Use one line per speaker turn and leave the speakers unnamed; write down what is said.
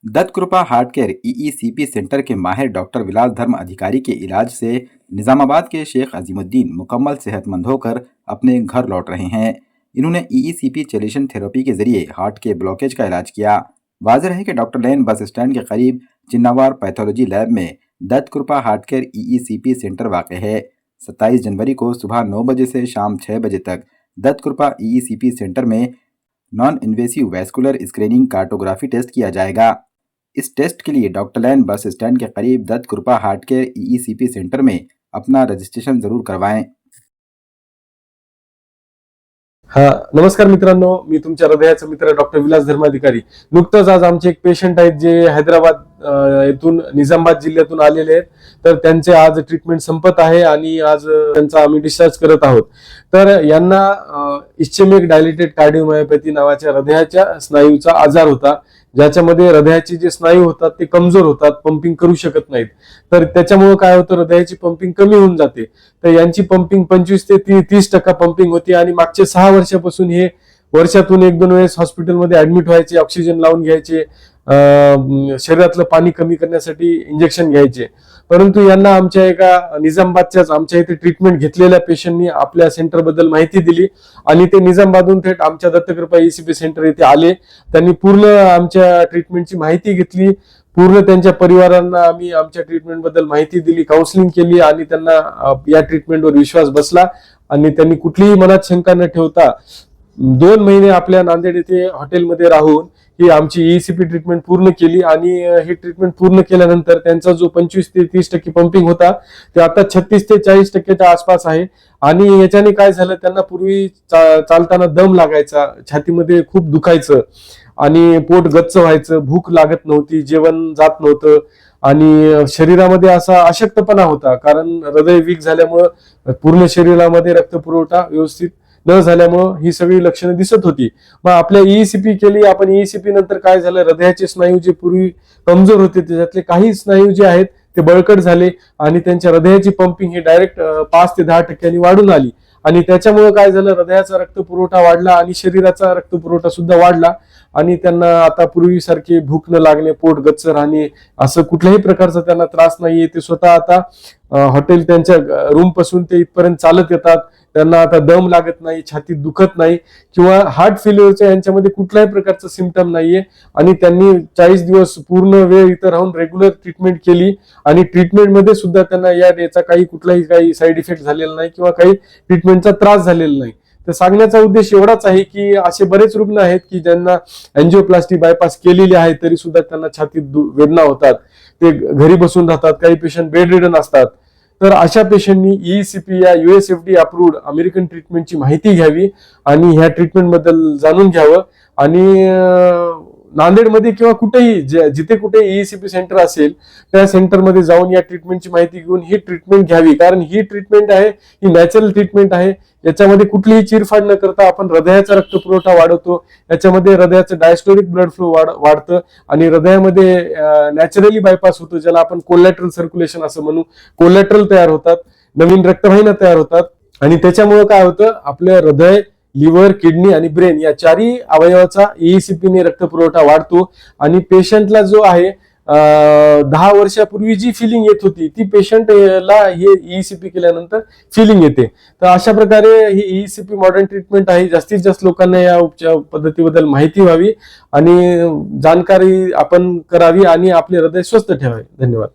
Dattakrupa heart care EECP centre के माहिर doctor Vilas धर्म अधिकारी के इलाज से निजामाबाद के शेख अजीमुद्दीन मुकम्मल सेहतमंद होकर अपने घर लौट रहे हैं। इन्होंने ईईसीपी चेलेशन थेरेपी के जरिए हार्ट के ब्लॉकेज का इलाज किया। वाज़ेह है कि डॉक्टर लेन बस स्टैंड के करीब चिन्नावार पैथोलॉजी लैब में Dattakrupa heart care EECP centre वाक़ है। 27 जनवरी को सुबह 9 बजे से शाम 6 बजे तक दत्तकृपा ईईसीपी सेंटर में non invasive vascular screening cartography test किया जाएगा। इस टेस्ट के लिए डॉक्टर लैन बस स्टैंड के करीब Dattakrupa heart care EECP centre में अपना रजिस्ट्रेशन जरूर करवाएं।
हा, नमस्कार मित्रांनो, मी तुमच्या हृदयाचा मित्र डॉक्टर विलास धर्माधिकारी। नुकतंच आज आमचे एक पेशंट आहेत जे हैदराबाद येथून निजामाबाद जिल्ह्यातून आलेले आहेत। तर त्यांचे आज ट्रीटमेंट संपत आहे आणि आज त्यांचा आम्ही डिस्चार्ज करत आहोत। तर यांना इस्चेमिक डायलेटेड कार्डिओमायोपॅथी नावाच्या हृदयाच्या स्नायूचा आजार होता, ज्याच्यामध्ये हृदयाचे जे स्नायू होतात ते कमजोर होतात, पंपिंग करू शकत नाहीत। तर त्याच्यामुळे काय होतं, हृदयाची पंपिंग कमी होऊन जाते। तर यांची पंपिंग 25 ते 30% पंपिंग होती आणि मागचे 6 वर्षापासून हे वर्षातून 1-2 वेळेस हॉस्पिटलमध्ये ऍडमिट व्हायचे, ऑक्सिजन लावून घ्यायचे, शरीरातलं पाणी कमी करण्यासाठी इंजेक्शन घ्यायचे। परंतु यांना आमच्या एका निजामाबादच्याच आमच्या इथे ट्रीटमेंट घेतलेल्या पेशंटनी आपल्या सेंटर बद्दल माहिती दिली आणि ते निजामाबादहून थेट आमच्या दत्तकृपा ईसीपी सेंटर येथे आले। त्यांनी पूर्ण आमच्या ट्रीटमेंटची माहिती घेतली, पूर्ण त्यांच्या परिवारांना आम्ही आमच्या ट्रीटमेंट बद्दल माहिती दिली, काउन्सिलिंग केली आणि त्यांना या ट्रीटमेंटवर विश्वास बसला आणि त्यांनी कुठलीही मनात शंका न ठेवता 2 महिने आपल्या नांदेड येथे हॉटेलमध्ये राहून ही आमची ईसीपी ट्रीटमेंट पूर्ण केली आणि ही ट्रीटमेंट पूर्ण केल्यानंतर त्यांचा जो 25 ते 30% पंपिंग होता ते आता 36 ते 40%च्या आसपास आहे। आणि याच्याने काय झालं, त्यांना पूर्वी चालताना दम लागायचा, छातीमध्ये खूप दुखायचं आणि पोट गच्च व्हायचं, भूक लागत नव्हती, जेवण जात नव्हतं आणि शरीरामध्ये असा अशक्तपणा होता, कारण हृदय वीक झाल्यामुळं पूर्ण शरीरामध्ये रक्तपुरवठा व्यवस्थित न झाल्यामुळं ही सगळी लक्षणं दिसत होती। मग आपल्या ईसीपी केली आपण। ईसीपी नंतर काय झालं, हृदयाचे स्नायू जे पूर्वी कमजोर होते त्याच्यातले काही स्नायू जे आहेत ते बळकट झाले आणि त्यांच्या हृदयाची पंपिंग ही डायरेक्ट 5 ते 10% वाढून आली आणि त्याच्यामुळे काय झालं, हृदयाचा रक्तपुरवठा वाढला आणि शरीराचा रक्तपुरवठा सुद्धा वाढला आणि त्यांना आता पूर्वीसारखे भूक न लागणे, पोट गच्च राहणे असं कुठल्याही प्रकारचा त्यांना त्रास नाहीये। ते स्वतः आता हॉटेल त्यांच्या रूम पासून ते इथपर्यंत चालत येतात, त्यांना आता दम लागत नाही, छातीत दुखत नाही किंवा हार्ट फेल्युअरच्या यांच्यामध्ये कुठल्याही प्रकारचं सिम्पटम नाहीये। आणि त्यांनी 40 दिवस पूर्ण वेळ इथं राहून रेग्युलर ट्रीटमेंट केली आणि ट्रीटमेंटमध्ये सुद्धा त्यांना याचा काही साईड इफेक्ट झालेला नाही किंवा काही ट्रीटमेंटचा त्रास झालेला नाही। तर सांगण्याचा उद्देश एवढाच आहे की असे बरेच रुग्ण आहेत की ज्यांना अँजिओप्लास्टी बायपास केलेली आहे तरी सुद्धा त्यांना छातीत वेदना होतात, ते घरी बसून राहतात, काही पेशंट बेड रिडन असतात। तर अशा पेशंटनी ईसीपी या USFDA अप्रूव्ड अमेरिकन ट्रीटमेंटची माहिती घ्यावी आणि ह्या ट्रीटमेंट बद्दल जाणून घ्यावं आणि नांदेडमध्ये किंवा कुठेही जिथे कुठे ईसीपी सेंटर असेल त्या सेंटरमध्ये जाऊन या ट्रीटमेंटची माहिती घेऊन ही ट्रीटमेंट घ्यावी, कारण ही ट्रीटमेंट आहे ही नॅचरल ट्रीटमेंट आहे। याच्यामध्ये कुठलीही चिरफाड न करता आपण हृदयाचा रक्तपुरवठा वाढवतो, याच्यामध्ये हृदयाचं डायस्टोलिक ब्लड फ्लो वाढतं आणि हृदयामध्ये नॅचरली बायपास होतो, ज्याला आपण कोलॅटरल सर्क्युलेशन असं म्हणू। कोलॅटरल तयार होतात, नवीन रक्तवाहिन्या तयार होतात आणि त्याच्यामुळे काय होतं, आपलं हृदय, लिव्हर, किडनी आणि ब्रेन या 4ही अवयवाचा ईसीपीने रक्तपुरवठा वाढतो आणि पेशंटला जो आहे 10 वर्षापूर्वी जी फिलिंग येत होती ती पेशंटला हे ईसीपी केल्यानंतर फिलिंग येते। तर अशा प्रकारे ही ईसीपी मॉडर्न ट्रीटमेंट आहे। जास्तीत जास्त लोकांना या उपचार पद्धतीबद्दल माहिती व्हावी आणि जाणकारी आपण करावी आणि आपले हृदय स्वस्थ ठेवावे। धन्यवाद।